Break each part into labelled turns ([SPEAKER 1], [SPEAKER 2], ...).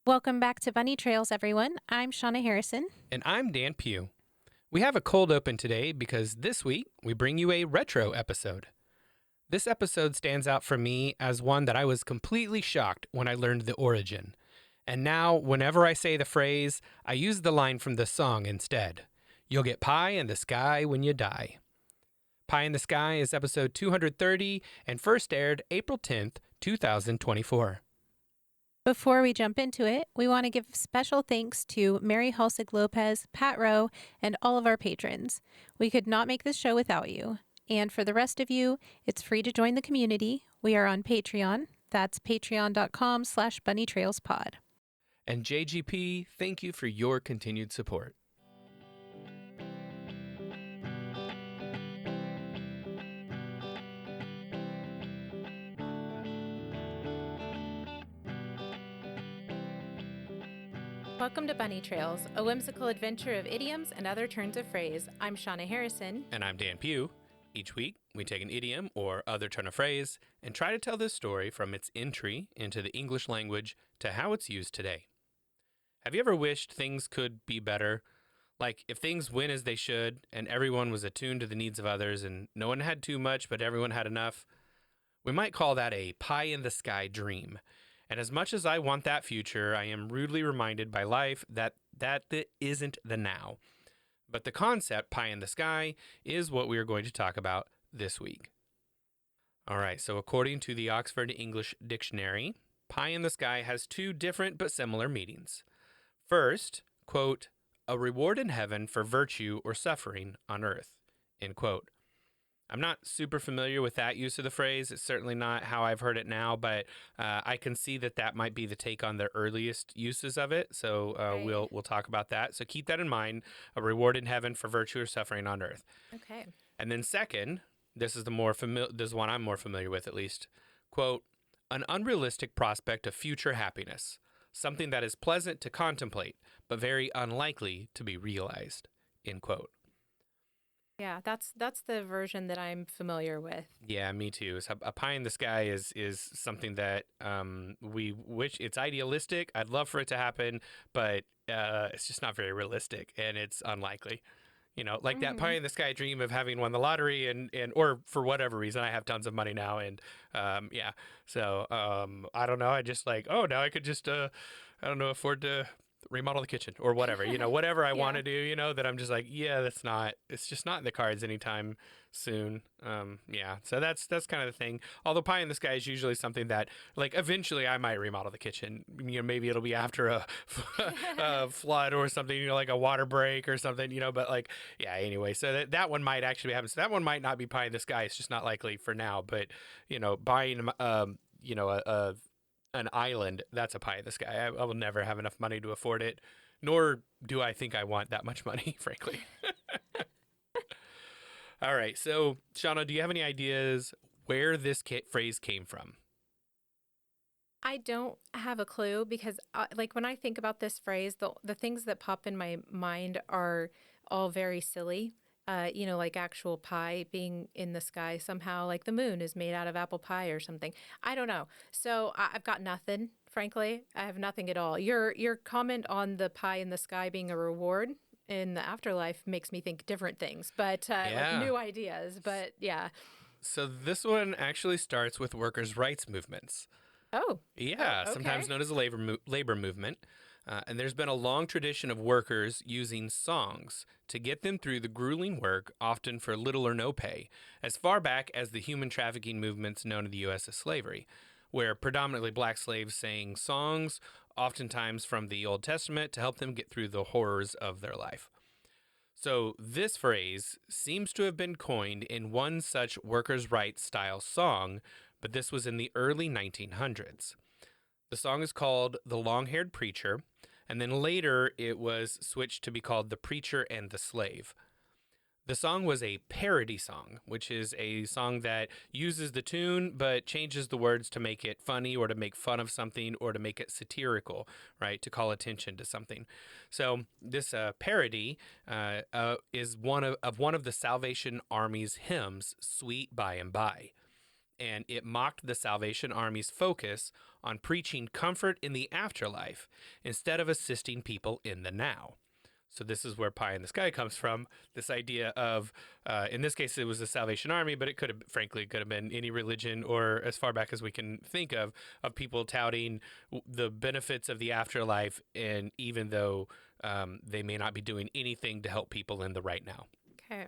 [SPEAKER 1] Welcome back to Bunny Trails, everyone. I'm Shauna Harrison.
[SPEAKER 2] And I'm Dan Pugh. We have a cold open today because this week we bring you a retro episode. This episode stands out for me as one that I was completely shocked when I learned the origin. And now, whenever I say the phrase, I use the line from the song instead. You'll get pie in the sky when you die. Pie in the Sky is episode 230 and first aired April 10th, 2024.
[SPEAKER 1] Before we jump into it, we want to give special thanks to Mary Halsig Lopez, Pat Rowe, and all of our patrons. We could not make this show without you. And for the rest of you, it's free to join the community. We are on Patreon. That's patreon.com/bunnytrailspod.
[SPEAKER 2] And JGP, thank you for your continued support.
[SPEAKER 1] Welcome to Bunny Trails, a whimsical adventure of idioms and other turns of phrase. I'm Shauna Harrison.
[SPEAKER 2] And I'm Dan Pugh. Each week, we take an idiom or other turn of phrase and try to tell this story from its entry into the English language to how it's used today. Have you ever wished things could be better? Like if things went as they should and everyone was attuned to the needs of others and no one had too much but everyone had enough? We might call that a pie-in-the-sky dream. And as much as I want that future, I am rudely reminded by life that isn't the now. But the concept, pie in the sky, is what we are going to talk about this week. All right, so according to the Oxford English Dictionary, pie in the sky has two different but similar meanings. First, quote, a reward in heaven for virtue or suffering on earth, end quote. I'm not super familiar with that use of the phrase. It's certainly not how I've heard it now, but I can see that might be the take on the earliest uses of it. So
[SPEAKER 1] Right.
[SPEAKER 2] we'll talk about that. So keep that in mind: a reward in heaven for virtue or suffering on earth.
[SPEAKER 1] Okay.
[SPEAKER 2] And then second, this is this is one I'm more familiar with at least. Quote: an unrealistic prospect of future happiness, something that is pleasant to contemplate, but very unlikely to be realized. End quote.
[SPEAKER 1] Yeah, that's the version that I'm familiar with.
[SPEAKER 2] Yeah, me too. So a pie in the sky is something that we wish it's idealistic. I'd love for it to happen, but it's just not very realistic, and it's unlikely. You know, like that pie in the sky dream of having won the lottery and or for whatever reason I have tons of money now and yeah. So I don't know. I just like, oh, now I could just I don't know, afford to remodel the kitchen or whatever, whatever I want to do, that I'm just like, yeah, it's just not in the cards anytime soon. Yeah. So that's kind of the thing. Although pie in the sky is usually something that like eventually I might remodel the kitchen, maybe it'll be after a flood or something, like a water break or something, but like, yeah, anyway, so that one might actually happen. So that one might not be pie in the sky. It's just not likely for now, but buying, an island, that's a pie in the sky. I will never have enough money to afford it, nor do I think I want that much money, frankly. All right. So, Shauna, do you have any ideas where this phrase came from?
[SPEAKER 1] I don't have a clue because, like, when I think about this phrase, the things that pop in my mind are all very silly. Like actual pie being in the sky somehow, like the moon is made out of apple pie or something. I don't know. So I've got nothing, frankly. I have nothing at all. Your comment on the pie in the sky being a reward in the afterlife makes me think different things, but like new ideas. But yeah.
[SPEAKER 2] So this one actually starts with workers' rights movements.
[SPEAKER 1] Oh.
[SPEAKER 2] Yeah,
[SPEAKER 1] Okay.
[SPEAKER 2] sometimes known as a labor movement. And there's been a long tradition of workers using songs to get them through the grueling work, often for little or no pay, as far back as the human trafficking movements known in the U.S. as slavery, where predominantly black slaves sang songs, oftentimes from the Old Testament, to help them get through the horrors of their life. So this phrase seems to have been coined in one such workers' rights style song, but this was in the early 1900s. The song is called The Long-Haired Preacher, and then later it was switched to be called The Preacher and the Slave. The song was a parody song, which is a song that uses the tune but changes the words to make it funny or to make fun of something or to make it satirical, right, to call attention to something. So this parody is one of the Salvation Army's hymns, Sweet By and By. and it mocked the Salvation Army's focus on preaching comfort in the afterlife instead of assisting people in the now. So this is where pie in the sky comes from. This idea of, in this case, it was the Salvation Army, but it could have, frankly, it could have been any religion, or as far back as we can think of people touting the benefits of the afterlife, and even though they may not be doing anything to help people in the right now.
[SPEAKER 1] Okay.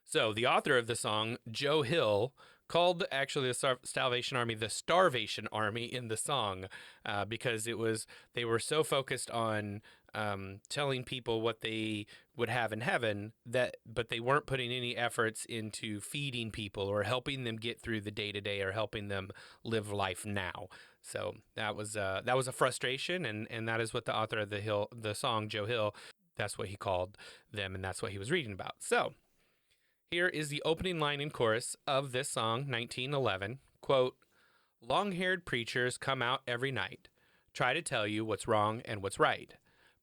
[SPEAKER 2] So the author of the song, Joe Hill, called actually the Salvation Army the Starvation Army in the song, because they were so focused on telling people what they would have in heaven, but they weren't putting any efforts into feeding people or helping them get through the day to day or helping them live life now. So that was a frustration, and that is what the author of the song, Joe Hill, that's what he called them, and that's what he was reading about. So here is the opening line and chorus of this song, 1911. Quote, "Long-haired preachers come out every night, try to tell you what's wrong and what's right.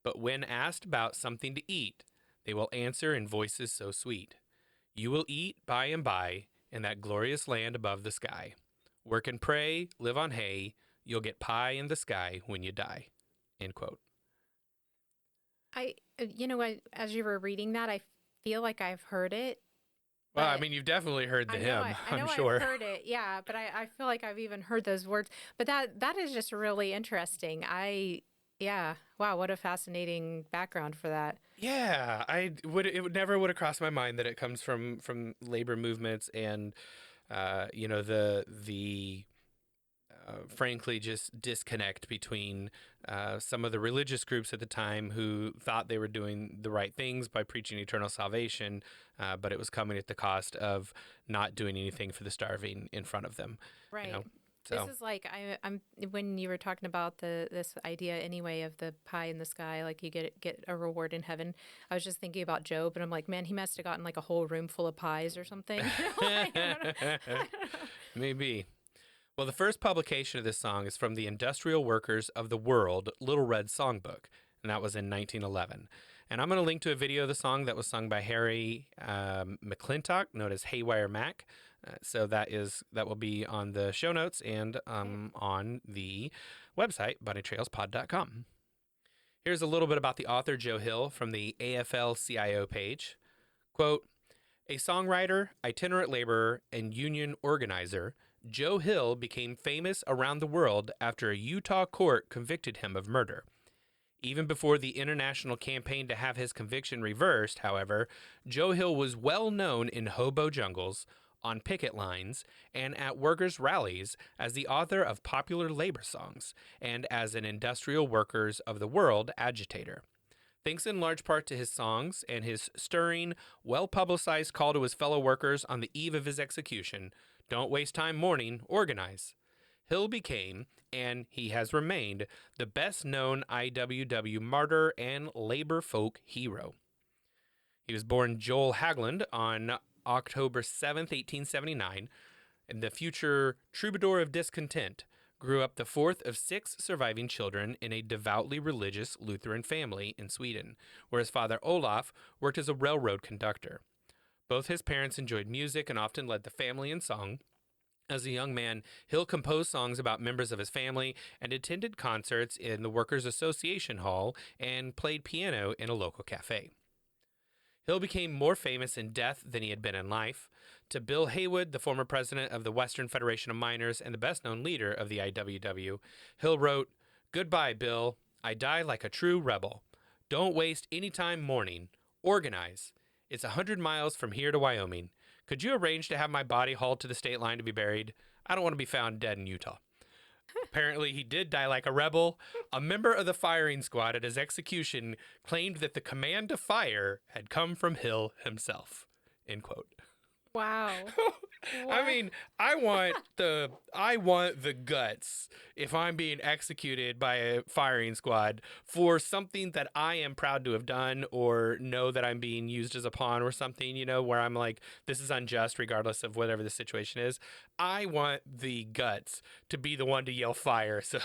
[SPEAKER 2] But when asked about something to eat, they will answer in voices so sweet. You will eat by and by in that glorious land above the sky. Work and pray, live on hay, you'll get pie in the sky when you die." End quote.
[SPEAKER 1] As you were reading that, I feel like I've heard it,
[SPEAKER 2] Well, I
[SPEAKER 1] but
[SPEAKER 2] mean, you've definitely heard the hymn,
[SPEAKER 1] I
[SPEAKER 2] I'm
[SPEAKER 1] know I've
[SPEAKER 2] sure.
[SPEAKER 1] heard it, yeah, but I feel like I've even heard those words. But that is just really interesting. Yeah, wow, what a fascinating background for that.
[SPEAKER 2] Yeah, it would never would have crossed my mind that it comes from labor movements and the frankly just disconnect between some of the religious groups at the time who thought they were doing the right things by preaching eternal salvation, but it was coming at the cost of not doing anything for the starving in front of them. You
[SPEAKER 1] Right.
[SPEAKER 2] know,
[SPEAKER 1] This
[SPEAKER 2] so
[SPEAKER 1] is like I'm when you were talking about this idea anyway of the pie in the sky, like you get a reward in heaven. I was just thinking about Job, and I'm like, man, he must have gotten like a whole room full of pies or something. Like, I don't know. I don't know.
[SPEAKER 2] maybe. Well, the first publication of this song is from the Industrial Workers of the World Little Red Songbook, and that was in 1911. And I'm going to link to a video of the song that was sung by Harry McClintock, known as Haywire Mac. So that will be on the show notes and
[SPEAKER 1] Okay.
[SPEAKER 2] on the website, bunnytrailspod.com. Here's a little bit about the author, Joe Hill, from the AFL-CIO page. Quote, "A songwriter, itinerant laborer, and union organizer, Joe Hill became famous around the world after a Utah court convicted him of murder. Even before the international campaign to have his conviction reversed, however, Joe Hill was well known in hobo jungles, on picket lines, and at workers' rallies as the author of popular labor songs and as an industrial workers of the world agitator. Thanks in large part to his songs and his stirring, well publicized call to his fellow workers on the eve of his execution, 'Don't waste time mourning, organize.' Hill became, and he has remained, the best known IWW martyr and labor folk hero. He was born Joel Hagland on October 7th, 1879, and the future troubadour of discontent grew up the fourth of six surviving children in a devoutly religious Lutheran family in Sweden, where his father Olaf worked as a railroad conductor. Both his parents enjoyed music and often led the family in song. As a young man, Hill composed songs about members of his family and attended concerts in the Workers' Association Hall and played piano in a local cafe. Hill became more famous in death than he had been in life. To Bill Haywood, the former president of the Western Federation of Miners and the best-known leader of the IWW, Hill wrote, "Goodbye, Bill. I die like a true rebel. Don't waste any time mourning. Organize. It's 100 miles from here to Wyoming. Could you arrange to have my body hauled to the state line to be buried? I don't want to be found dead in Utah." Apparently, he did die like a rebel. A member of the firing squad at his execution claimed that the command to fire had come from Hill himself. End quote.
[SPEAKER 1] Wow.
[SPEAKER 2] I
[SPEAKER 1] What?
[SPEAKER 2] mean, I want the guts if I'm being executed by a firing squad for something that I am proud to have done or know that I'm being used as a pawn or something, where I'm like, this is unjust regardless of whatever the situation is. I want the guts to be the one to yell fire. So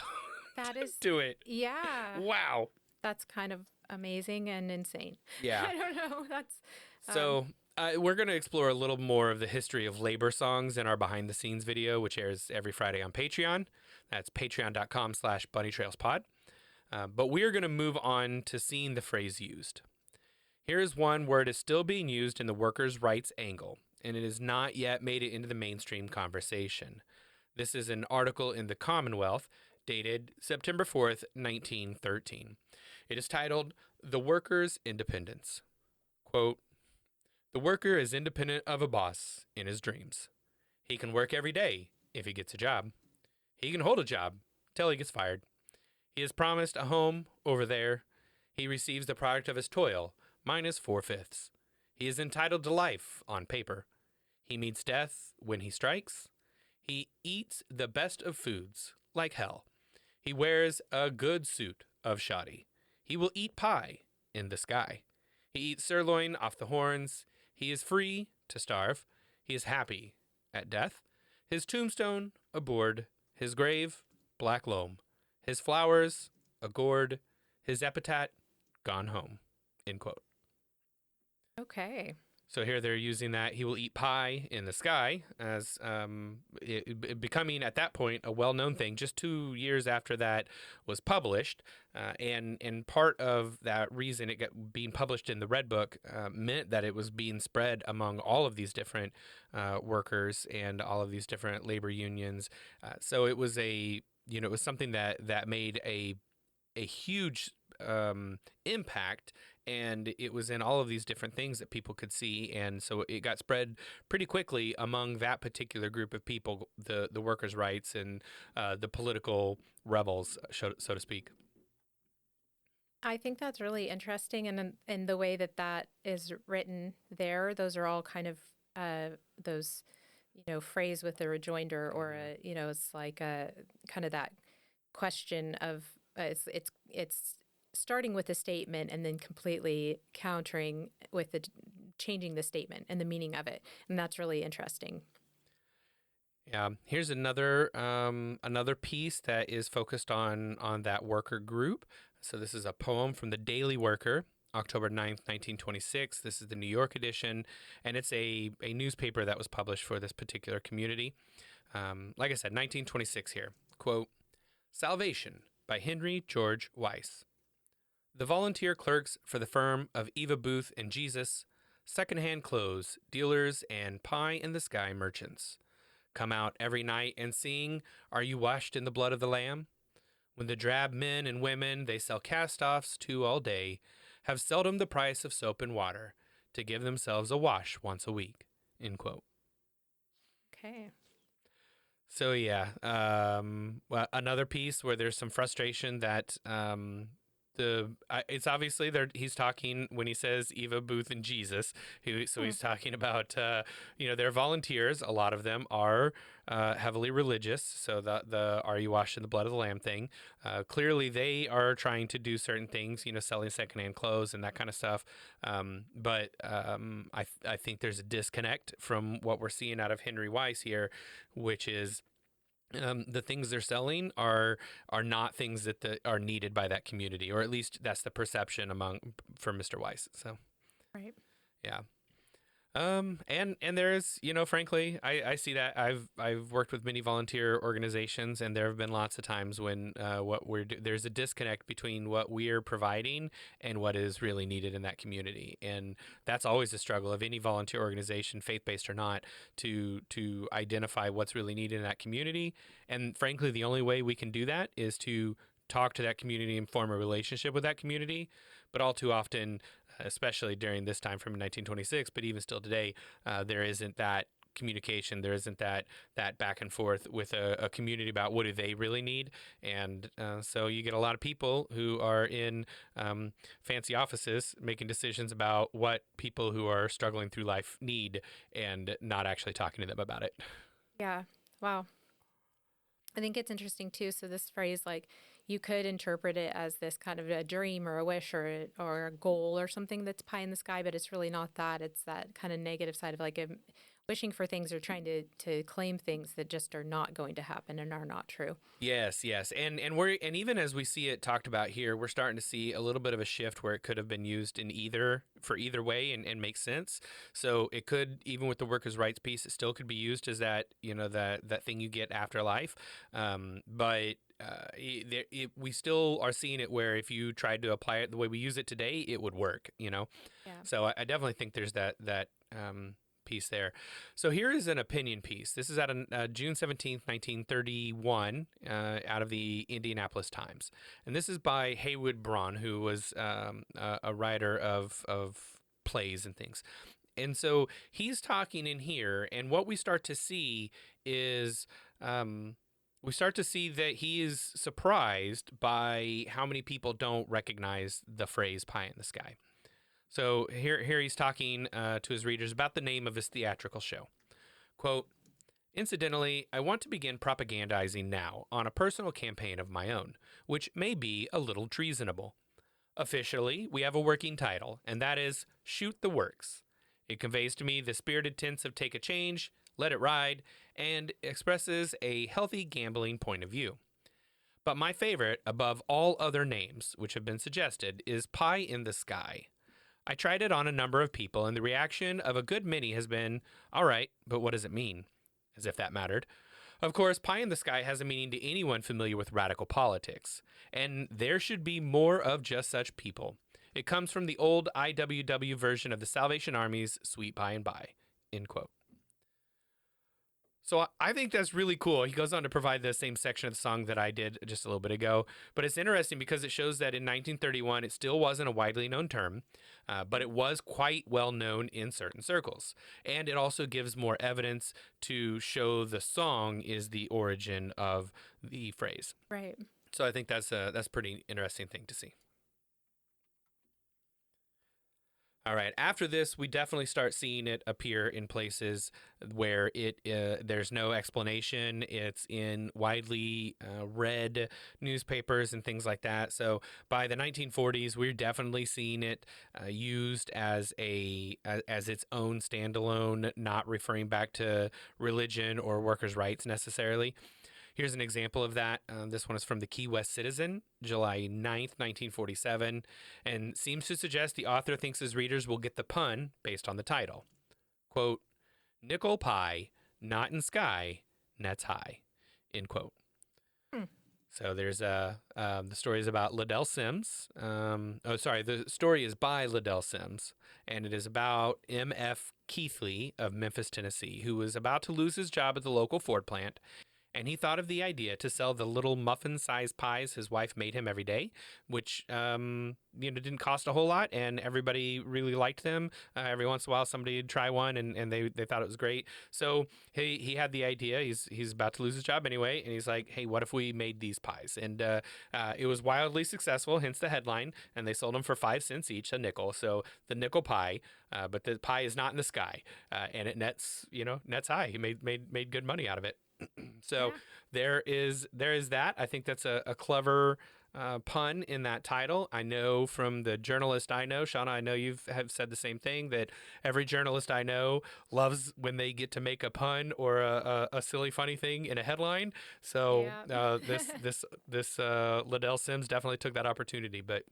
[SPEAKER 1] That is,
[SPEAKER 2] do it.
[SPEAKER 1] yeah,
[SPEAKER 2] Wow.
[SPEAKER 1] that's kind of amazing and insane.
[SPEAKER 2] Yeah.
[SPEAKER 1] I don't know. That's, um,
[SPEAKER 2] So We're going to explore a little more of the history of labor songs in our behind the scenes video, which airs every Friday on Patreon. That's patreon.com/bunnytrailspod. But we are going to move on to seeing the phrase used. Here is one where it is still being used in the workers' rights angle, and it has not yet made it into the mainstream conversation. This is an article in the Commonwealth dated September 4th, 1913. It is titled, The Worker's Independence. Quote, the worker is independent of a boss in his dreams. He can work every day if he gets a job. He can hold a job till he gets fired. He is promised a home over there. He receives the product of his toil, minus 4/5. He is entitled to life on paper. He meets death when he strikes. He eats the best of foods, like hell. He wears a good suit of shoddy. He will eat pie in the sky. He eats sirloin off the horns. He is free to starve. He is happy at death. His tombstone, a board. His grave, black loam. His flowers, a gourd. His epitaph, gone home. End quote.
[SPEAKER 1] Okay.
[SPEAKER 2] So here they're using that he will eat pie in the sky as it becoming at that point a well-known thing. Just 2 years after that was published, and part of that reason it got being published in the Red Book meant that it was being spread among all of these different workers and all of these different labor unions. So it was it was something that made a huge impact, and it was in all of these different things that people could see, and so it got spread pretty quickly among that particular group of people, the workers' rights and the political rebels, so to speak.
[SPEAKER 1] I think that's really interesting, and in the way that that is written there, those are all kind of those, phrase with a rejoinder, or it's like a kind of that question of it's starting with a statement and then completely countering with the changing the statement and the meaning of it, and that's really interesting.
[SPEAKER 2] Yeah, here's another piece that is focused on that worker group. So this is a poem from the Daily Worker, October 9th, 1926. This is the New York edition, and it's a newspaper that was published for this particular community. Like I said, 1926 here. Quote, Salvation by Henry George Weiss. The volunteer clerks for the firm of Eva Booth and Jesus, secondhand clothes, dealers, and pie in the sky merchants. Come out every night and sing, Are you washed in the blood of the Lamb? When the drab men and women they sell cast-offs to all day have seldom the price of soap and water to give themselves a wash once a week. End quote.
[SPEAKER 1] Okay.
[SPEAKER 2] So yeah, well, another piece where there's some frustration that it's obviously there. He's talking when he says Eva Booth and Jesus. He's talking about they're volunteers. A lot of them are heavily religious. So the Are you washed in the blood of the Lamb thing. Clearly they are trying to do certain things. Selling secondhand clothes and that kind of stuff. But I think there's a disconnect from what we're seeing out of Henry Weiss here, which is the things they're selling are not things that are needed by that community, or at least that's the perception for Mr. Weiss. So,
[SPEAKER 1] Right.
[SPEAKER 2] yeah. And there's, frankly, I see that I've worked with many volunteer organizations, and there have been lots of times when there's a disconnect between what we're providing and what is really needed in that community, and that's always a struggle of any volunteer organization, faith-based or not, to identify what's really needed in that community. And frankly, the only way we can do that is to talk to that community and form a relationship with that community. But all too often, especially during this time from 1926, but even still today, there isn't that communication. There isn't that back and forth with a community about what do they really need. And so you get a lot of people who are in fancy offices making decisions about what people who are struggling through life need, and not actually talking to them about it.
[SPEAKER 1] Yeah. Wow. I think it's interesting too. So this phrase, like, you could interpret it as this kind of a dream or a wish or a goal or something that's pie in the sky, but it's really not that. It's that kind of negative side of like wishing for things or trying to claim things that just are not going to happen and are not true.
[SPEAKER 2] Yes, yes. And even as we see it talked about here, we're starting to see a little bit of a shift where it could have been used in either way and make sense. So it could, even with the workers' rights piece, it still could be used as that, that thing you get after life. But we still are seeing it where if you tried to apply it the way we use it today, it would work.
[SPEAKER 1] Yeah.
[SPEAKER 2] So I definitely think there's that piece there. So here is an opinion piece. This is out of June 17th, 1931, out of the Indianapolis Times. And this is by Haywood Braun, who was a writer of plays and things. And so he's talking in here, and what we start to see is we start to see that he is surprised by how many people don't recognize the phrase pie in the sky. So here he's talking to his readers about the name of his theatrical show. Quote, incidentally, I want to begin propagandizing now on a personal campaign of my own, which may be a little treasonable. Officially, we have a working title, and that is Shoot the Works. It conveys to me the spirited tints of Take a Change, Let It Ride, and expresses a healthy gambling point of view. But my favorite, above all other names which have been suggested, is Pie in the Sky. I tried it on a number of people, and the reaction of a good many has been, all right, but what does it mean? As if that mattered. Of course, pie in the sky has a meaning to anyone familiar with radical politics, and there should be more of just such people. It comes from the old IWW version of the Salvation Army's Sweet By and By, end quote. So I think that's really cool. He goes on to provide the same section of the song that I did just a little bit ago. But it's interesting because it shows that in 1931, it still wasn't a widely known term, but it was quite well known in certain circles. And it also gives more evidence to show the song is the origin of the phrase.
[SPEAKER 1] Right.
[SPEAKER 2] So I think that's a pretty interesting thing to see. All right. After this, we definitely start seeing it appear in places where there's no explanation. It's in widely read newspapers and things like that. So by the 1940s, we're definitely seeing it used as its own standalone, not referring back to religion or workers' rights necessarily. Here's an example of that. This one is from the Key West Citizen, July 9th, 1947, and seems to suggest the author thinks his readers will get the pun based on the title. Quote, nickel pie, not in sky, nets high, end quote. So there's the story is about Liddell Sims. The story is by Liddell Sims, and it is about M.F. Keithley of Memphis, Tennessee, who was about to lose his job at the local Ford plant. And he thought of the idea to sell the little muffin-sized pies his wife made him every day, which didn't cost a whole lot, and everybody really liked them. Every once in a while, somebody would try one, and they thought it was great. So he had the idea. He's about to lose his job anyway, and he's like, hey, what if we made these pies? And it was wildly successful, hence the headline. And they sold them for 5 cents each, a nickel. So the nickel pie, but the pie is not in the sky, and it nets high. He made good money out of it. So there is that. I think that's a clever pun in that title. I know from the journalist I know, Shauna, I know have said the same thing, that every journalist I know loves when they get to make a pun or a silly funny thing in a headline. So this Liddell Sims definitely took that opportunity. But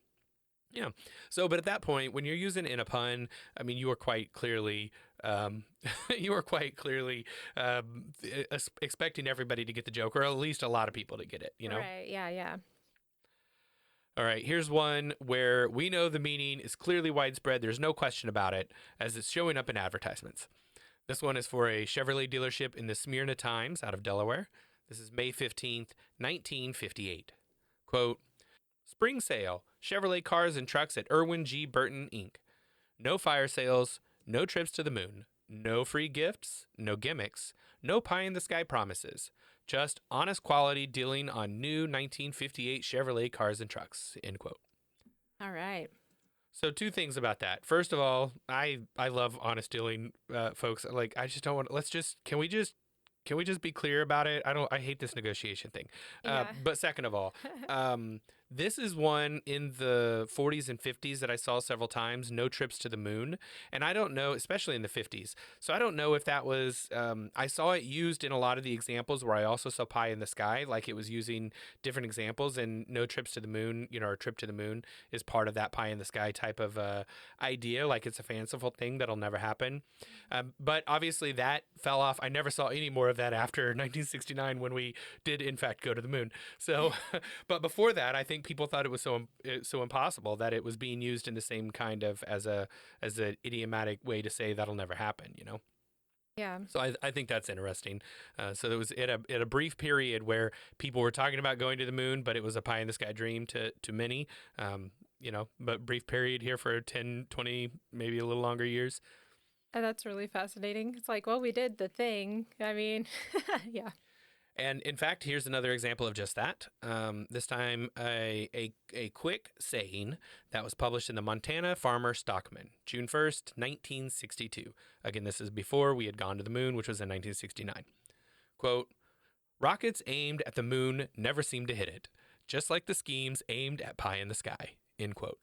[SPEAKER 2] yeah. So, but at that point, when you're using it in a pun, I mean, you are quite clearly, expecting everybody to get the joke, or at least a lot of people to get it.
[SPEAKER 1] Right. Yeah. Yeah.
[SPEAKER 2] All right. Here's one where we know the meaning is clearly widespread. There's no question about it, as it's showing up in advertisements. This one is for a Chevrolet dealership in the Smyrna Times out of Delaware. This is May 15th, 1958. Quote, spring sale, Chevrolet cars and trucks at Irwin G. Burton, Inc. No fire sales, no trips to the moon, no free gifts, no gimmicks, no pie in the sky promises. Just honest quality dealing on new 1958 Chevrolet cars and trucks, end quote.
[SPEAKER 1] All right.
[SPEAKER 2] So 2 things about that. First of all, I love honest dealing, folks. Like, I just don't want, can we just be clear about it? I hate this negotiation thing.
[SPEAKER 1] Yeah.
[SPEAKER 2] But second of all, This is one in the 40s and 50s that I saw several times, No Trips to the Moon. And I don't know, especially in the 50s. So I don't know if that was, I saw it used in a lot of the examples where I also saw Pie in the Sky, like it was using different examples. And No Trips to the Moon, or Trip to the Moon is part of that Pie in the Sky type of idea. Like it's a fanciful thing that'll never happen. But obviously that fell off. I never saw any more of that after 1969 when we did, in fact, go to the moon. So, but before that, I think people thought it was so impossible that it was being used in the same kind of as a idiomatic way to say that'll never happen.
[SPEAKER 1] Yeah.
[SPEAKER 2] So I think that's interesting. So there was at a brief period where people were talking about going to the moon, but it was a pie in the sky dream to many. But brief period here for 10, 20, maybe a little longer years.
[SPEAKER 1] And that's really fascinating. It's like, well, we did the thing. I mean, yeah.
[SPEAKER 2] And in fact, here's another example of just that. This time, a quick saying that was published in the Montana Farmer Stockman, June 1st, 1962. Again, this is before we had gone to the moon, which was in 1969. Quote, rockets aimed at the moon never seem to hit it, just like the schemes aimed at pie in the sky, end quote.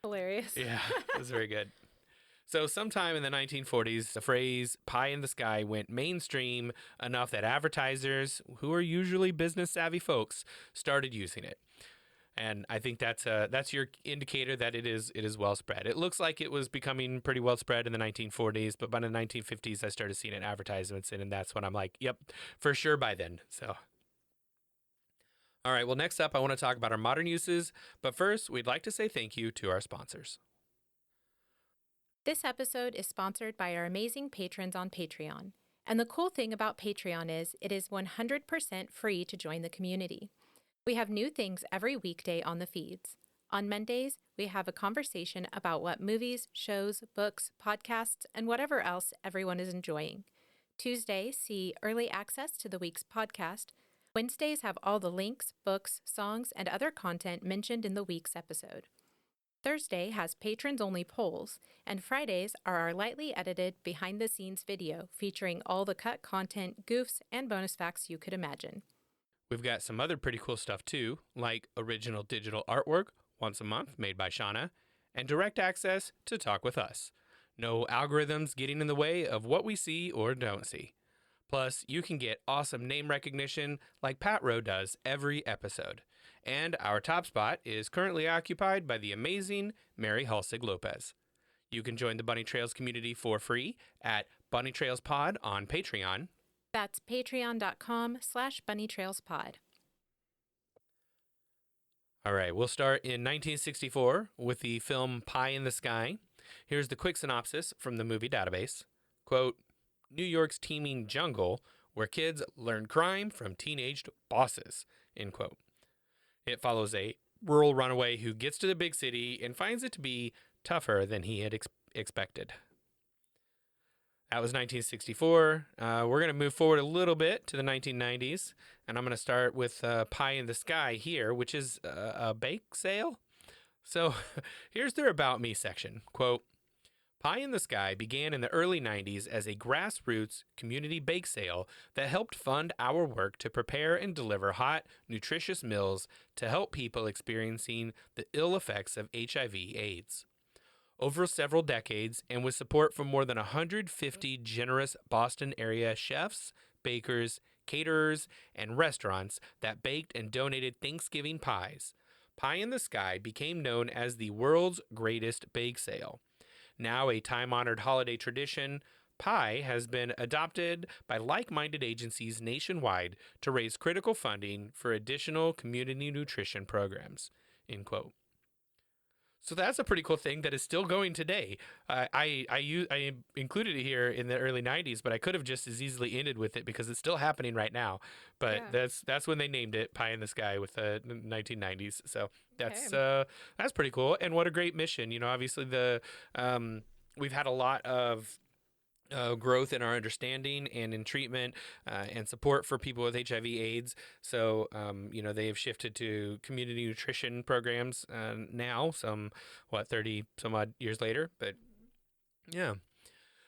[SPEAKER 1] Hilarious.
[SPEAKER 2] Yeah, it was very good. So, sometime in the 1940s, the phrase pie in the sky went mainstream enough that advertisers, who are usually business savvy folks, started using it. And I think that's your indicator that it is well spread. It looks like it was becoming pretty well spread in the 1940s, but by the 1950s, I started seeing it in advertisements, and that's when I'm like, yep, for sure by then. So, all right, well, next up, I want to talk about our modern uses. But first, we'd like to say thank you to our sponsors.
[SPEAKER 1] This episode is sponsored by our amazing patrons on Patreon. And the cool thing about Patreon is it is 100% free to join the community. We have new things every weekday on the feeds. On Mondays, we have a conversation about what movies, shows, books, podcasts, and whatever else everyone is enjoying. Tuesdays see early access to the week's podcast. Wednesdays have all the links, books, songs, and other content mentioned in the week's episode. Thursday has patrons-only polls, and Fridays are our lightly edited behind-the-scenes video featuring all the cut content, goofs, and bonus facts you could imagine.
[SPEAKER 2] We've got some other pretty cool stuff too, like original digital artwork once a month made by Shauna, and direct access to talk with us. No algorithms getting in the way of what we see or don't see. Plus, you can get awesome name recognition like Pat Rowe does every episode. And our top spot is currently occupied by the amazing Mary Halsig Lopez. You can join the Bunny Trails community for free at Bunny Trails Pod on Patreon.
[SPEAKER 1] That's patreon.com/bunnytrailspod.
[SPEAKER 2] All right, we'll start in 1964 with the film Pie in the Sky. Here's the quick synopsis from the movie database. Quote, New York's teeming jungle where kids learn crime from teenaged bosses, end quote. It follows a rural runaway who gets to the big city and finds it to be tougher than he had expected. That was 1964. We're going to move forward a little bit to the 1990s, and I'm going to start with Pie in the Sky here, which is a bake sale. So here's their About Me section. Quote, Pie in the Sky began in the early 90s as a grassroots community bake sale that helped fund our work to prepare and deliver hot, nutritious meals to help people experiencing the ill effects of HIV/AIDS. Over several decades, and with support from more than 150 generous Boston area chefs, bakers, caterers, and restaurants that baked and donated Thanksgiving pies, Pie in the Sky became known as the world's greatest bake sale. Now a time-honored holiday tradition, pie has been adopted by like-minded agencies nationwide to raise critical funding for additional community nutrition programs, end quote. So that's a pretty cool thing that is still going today. I included it here in the early 90s, but I could have just as easily ended with it because it's still happening right now. But
[SPEAKER 1] Yeah.
[SPEAKER 2] that's when they named it Pie in the Sky with the 1990s. So that's
[SPEAKER 1] Okay.
[SPEAKER 2] that's pretty cool. And what a great mission. Obviously we've had a lot of growth in our understanding and in treatment and support for people with HIV/AIDS. So, they have shifted to community nutrition programs now, 30 some odd years later. But yeah.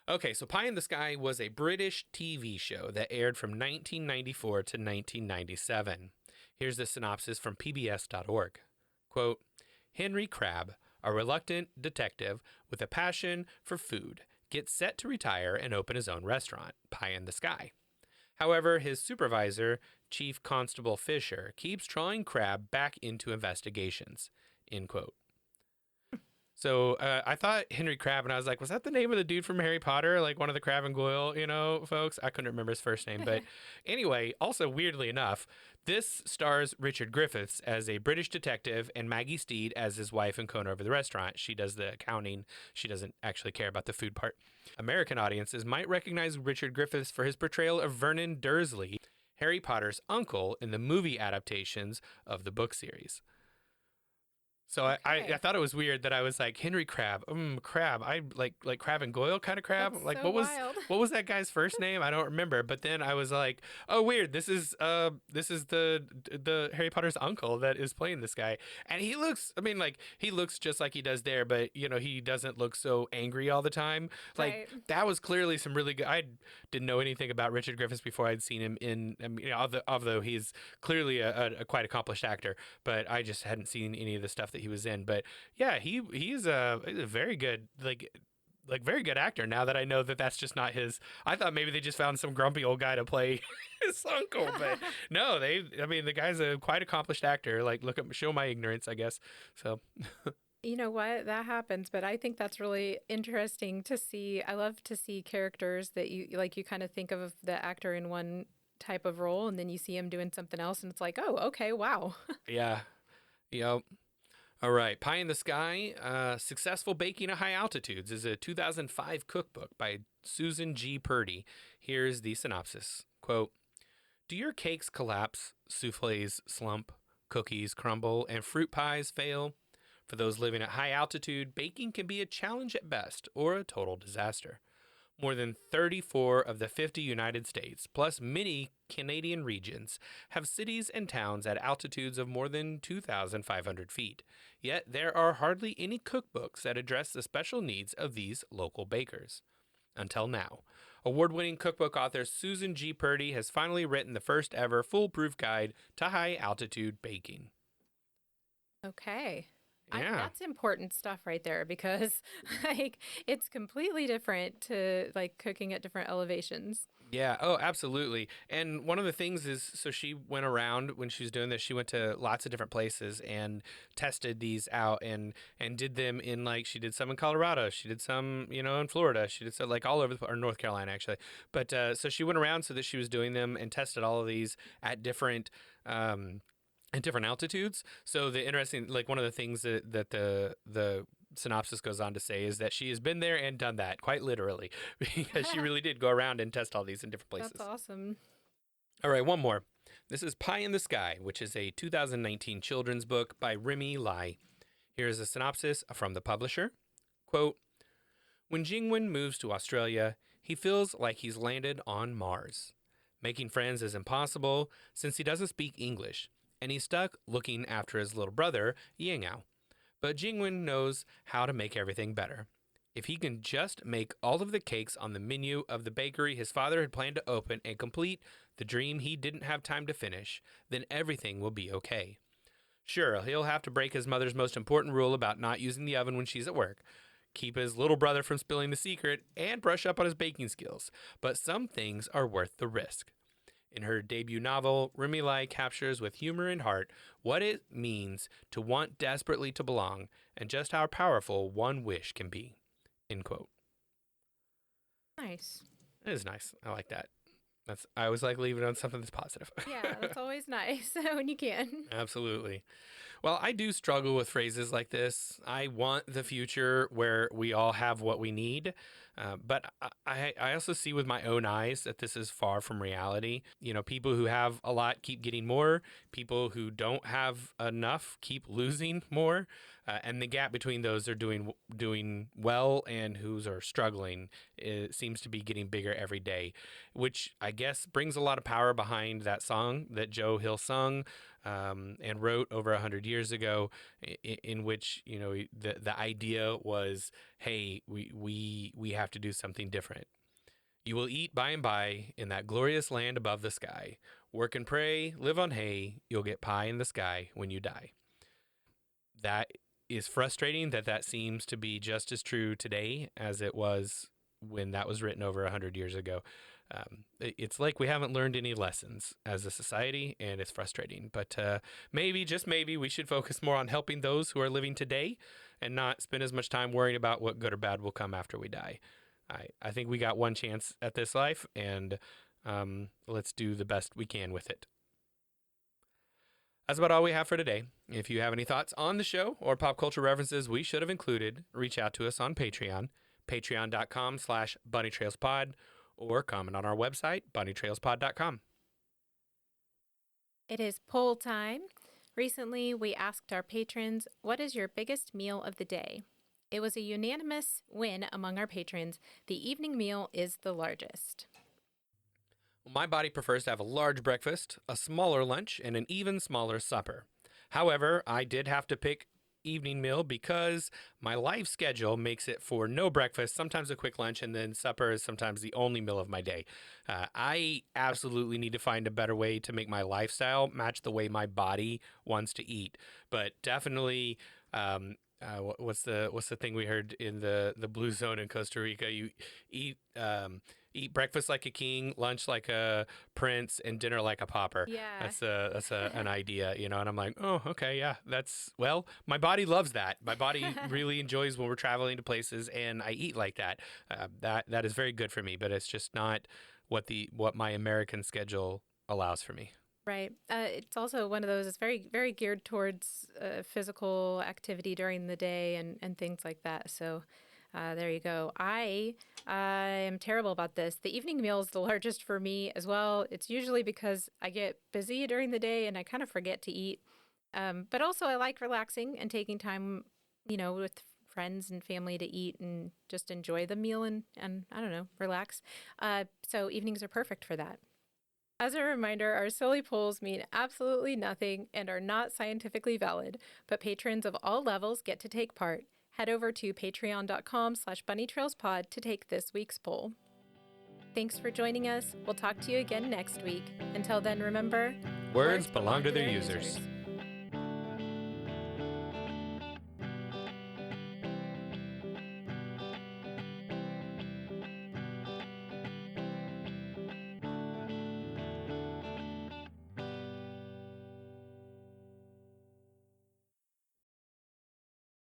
[SPEAKER 2] Okay, so Pie in the Sky was a British TV show that aired from 1994 to 1997. Here's the synopsis from PBS.org. Quote, Henry Crabbe, a reluctant detective with a passion for food, gets set to retire and open his own restaurant, Pie in the Sky. However, his supervisor, Chief Constable Fisher, keeps drawing Crabbe back into investigations. End quote. So I thought Henry Crabbe, and I was like, was that the name of the dude from Harry Potter? Like one of the Crabbe and Goyle, folks? I couldn't remember his first name. But anyway, also weirdly enough, this stars Richard Griffiths as a British detective and Maggie Steed as his wife and co-owner of the restaurant. She does the accounting. She doesn't actually care about the food part. American audiences might recognize Richard Griffiths for his portrayal of Vernon Dursley, Harry Potter's uncle, in the movie adaptations of the book series. So I
[SPEAKER 1] Okay.
[SPEAKER 2] thought it was weird that I was like Henry Crabbe, Crabbe. I like Crabbe and Goyle kind of crab.
[SPEAKER 1] That's
[SPEAKER 2] Like
[SPEAKER 1] so wild.
[SPEAKER 2] what was that guy's first name? I don't remember. But then I was like, oh weird. This is the Harry Potter's uncle that is playing this guy, and he looks. I mean, like he looks just like he does there, but he doesn't look so angry all the time. Like
[SPEAKER 1] Right.
[SPEAKER 2] that was clearly some really good. I didn't know anything about Richard Griffiths before I'd seen him in. I mean, although he's clearly a quite accomplished actor, but I just hadn't seen any of the stuff that he was in. But yeah, he's a very good very good actor. Now that I know that that's just not his, I thought maybe they just found some grumpy old guy to play his uncle, but no, I mean, the guy's a quite accomplished actor. Like, show my ignorance, I guess. So
[SPEAKER 1] You know what? That happens, but I think that's really interesting to see. I love to see characters that you kind of think of the actor in one type of role and then you see him doing something else and it's like, "Oh, okay, wow."
[SPEAKER 2] yeah, yep. All right, Pie in the Sky, Successful Baking at High Altitudes is a 2005 cookbook by Susan G. Purdy. Here's the synopsis. Quote, do your cakes collapse, souffles slump, cookies crumble, and fruit pies fail? For those living at high altitude, baking can be a challenge at best or a total disaster. More than 34 of the 50 United States, plus many Canadian regions, have cities and towns at altitudes of more than 2,500 feet. Yet there are hardly any cookbooks that address the special needs of these local bakers. Until now. Award winning cookbook author Susan G. Purdy has finally written the first ever foolproof guide to high altitude baking.
[SPEAKER 1] Okay.
[SPEAKER 2] Yeah.
[SPEAKER 1] That's important stuff right there because like it's completely different to like cooking at different elevations.
[SPEAKER 2] Yeah. Oh, absolutely. And one of the things is, so she went around when she was doing this. She went to lots of different places and tested these out and did them in like she did some in Colorado. She did some, in Florida. She did some like all over or North Carolina actually. But so she went around so that she was doing them and tested all of these at different. At different altitudes. So the interesting, like one of the things that the synopsis goes on to say is that she has been there and done that quite literally because she really did go around and test all these in different
[SPEAKER 1] That's
[SPEAKER 2] places.
[SPEAKER 1] awesome.
[SPEAKER 2] All right, one more. This is Pie in the Sky, which is a 2019 children's book by Remy Lai. Here's a synopsis from the publisher. Quote, when Jingwen moves to Australia, he feels like he's landed on Mars. Making friends is impossible since he doesn't speak English, and he's stuck looking after his little brother, Yingao. But Jingwen knows how to make everything better. If he can just make all of the cakes on the menu of the bakery his father had planned to open and complete the dream he didn't have time to finish, then everything will be okay. Sure, he'll have to break his mother's most important rule about not using the oven when she's at work, keep his little brother from spilling the secret, and brush up on his baking skills, but some things are worth the risk. In her debut novel, Remy Lai captures with humor and heart what it means to want desperately to belong and just how powerful one wish can be. End quote.
[SPEAKER 1] Nice.
[SPEAKER 2] It is nice. I like that. I always like leaving on something that's positive.
[SPEAKER 1] Yeah, that's always nice when you can.
[SPEAKER 2] Absolutely. Well, I do struggle with phrases like this. I want the future where we all have what we need. But I also see with my own eyes that this is far from reality. People who have a lot keep getting more. People who don't have enough keep losing more. And the gap between those are doing well and who's are struggling seems to be getting bigger every day, which I guess brings a lot of power behind that song that Joe Hill sung and wrote over 100 years ago, in which the idea was, hey, we have to do something different. You will eat by and by in that glorious land above the sky, Work and pray, live on hay, you'll get pie in the sky when you die. That is frustrating that seems to be just as true today as it was when that was written over 100 years ago. It's like we haven't learned any lessons as a society, and it's frustrating. But maybe, just maybe, we should focus more on helping those who are living today and not spend as much time worrying about what good or bad will come after we die. I think we got one chance at this life, and let's do the best we can with it. That's about all we have for today. If you have any thoughts on the show or pop culture references we should have included, reach out to us on Patreon, patreon.com/bunnytrailspod, or comment on our website, bunnytrailspod.com.
[SPEAKER 1] It is poll time. Recently, we asked our patrons, what is your biggest meal of the day? It was a unanimous win among our patrons. The evening meal is the largest.
[SPEAKER 2] My body prefers to have a large breakfast, a smaller lunch, and an even smaller supper. However, I did have to pick evening meal because my life schedule makes it for no breakfast, sometimes a quick lunch, and then supper is sometimes the only meal of my day. I absolutely need to find a better way to make my lifestyle match the way my body wants to eat. But definitely, what's the thing we heard in the blue zone in Costa Rica? You eat eat breakfast like a king, lunch like a prince, and dinner like a pauper.
[SPEAKER 1] Yeah.
[SPEAKER 2] That's an idea, you know. And I'm like, oh, okay, yeah, that's well, my body loves that. My body really enjoys when we're traveling to places, and I eat like that. That is very good for me, but it's just not what my American schedule allows for me.
[SPEAKER 1] Right. It's also one of those, it's very, very geared towards physical activity during the day and things like that. So there you go. I am terrible about this. The evening meal is the largest for me as well. It's usually because I get busy during the day and I kind of forget to eat. But also, I like relaxing and taking time, with friends and family to eat and just enjoy the meal and I don't know, relax. So evenings are perfect for that. As a reminder, our silly polls mean absolutely nothing and are not scientifically valid, but patrons of all levels get to take part. Head over to patreon.com/bunnytrailspod to take this week's poll. Thanks for joining us. We'll talk to you again next week. Until then, remember,
[SPEAKER 2] Words belong to their users.